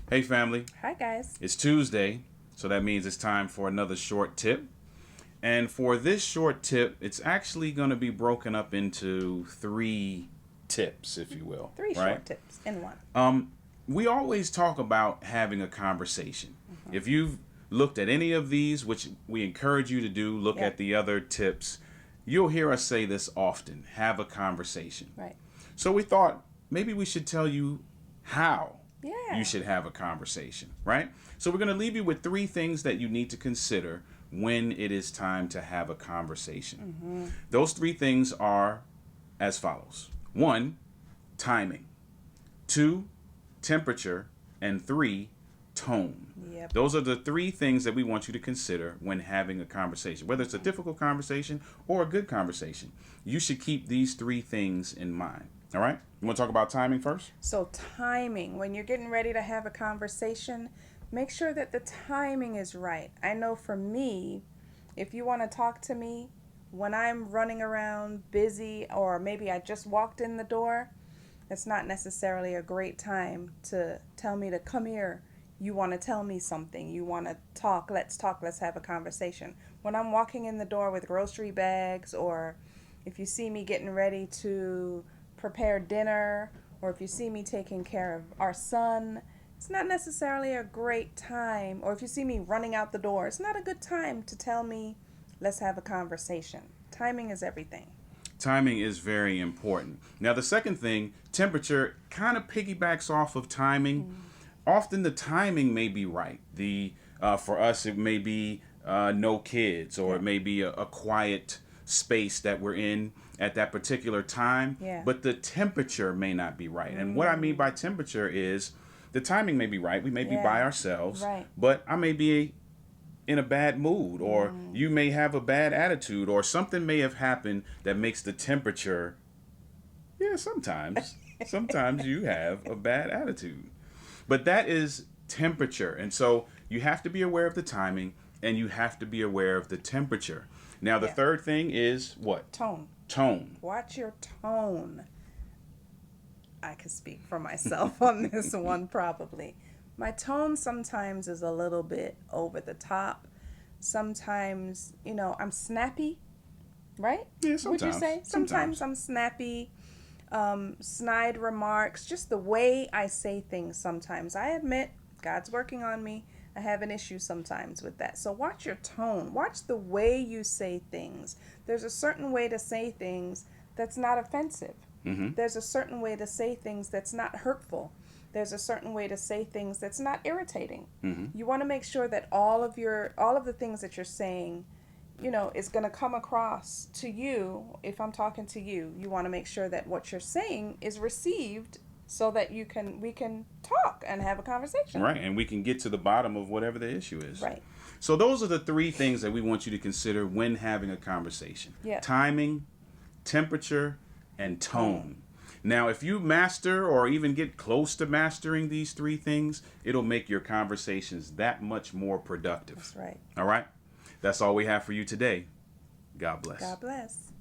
Hey family, Hi, guys. it's Tuesday, so that means it's time for another short tip. And for this short tip, it's actually going to be broken up into three tips, if you will, Three right? short tips in one. We always talk about having a conversation. If you've looked at any of these, which we encourage you to do, look Yep. at the other tips, you'll hear us say this often: have a conversation. Right. So we thought maybe we should tell you how Yeah. you should have a conversation, right? So we're going to leave you with three things that you need to consider when it is time to have a conversation. Those three things are as follows: one, timing; two, temperature; and three, tone. Yep. Those are the three things that we want you to consider when having a conversation. Whether it's a difficult conversation or a good conversation, you should keep these three things in mind. All right? You want to talk about timing first? So, timing, when you're getting ready to have a conversation, make sure that the timing is right. I know for me, if you want to talk to me when I'm running around busy, or maybe I just walked in the door, it's not necessarily a great time to tell me to come here. You want to tell me something. You want to talk. Let's have a conversation. When I'm walking in the door with grocery bags, or if you see me getting ready to prepare dinner, or if you see me taking care of our son, it's not necessarily a great time. Or if you see me running out the door, it's not a good time to tell me, let's have a conversation. Timing is everything. Timing is very important. Now, the second thing, temperature, kind of piggybacks off of timing. Often the timing may be right. For us, it may be no kids, or it may be a quiet space that we're in at that particular time. Yeah. But the temperature may not be right. And what I mean by temperature is the timing may be right. We may be by ourselves, Right. but I may be in a bad mood, or you may have a bad attitude, or something may have happened that makes the temperature. Yeah, sometimes you have a bad attitude, but that is temperature. And so you have to be aware of the timing, and you have to be aware of the temperature. Now the Yeah. third thing is what? Tone. Tone. Watch your tone. I can speak for myself on this one, probably. My tone sometimes is a little bit over the top. Sometimes, I'm snappy, right? Yeah, Would you sometimes. say? Sometimes I'm snappy, snide remarks, just the way I say things sometimes. I admit, God's working on me. I have an issue sometimes with that. So watch your tone. Watch the way you say things. There's a certain way to say things that's not offensive. There's a certain way to say things that's not hurtful. There's a certain way to say things that's not irritating. You want to make sure that all of the things that you're saying, is going to come across to you. If I'm talking to you, you want to make sure that what you're saying is received, so that we can talk and have a conversation. Right, and we can get to the bottom of whatever the issue is. Right. So those are the three things that we want you to consider when having a conversation. Yeah. Timing, temperature, and tone. Now, if you master or even get close to mastering these three things, it'll make your conversations that much more productive. That's right. All right? That's all we have for you today. God bless. God bless.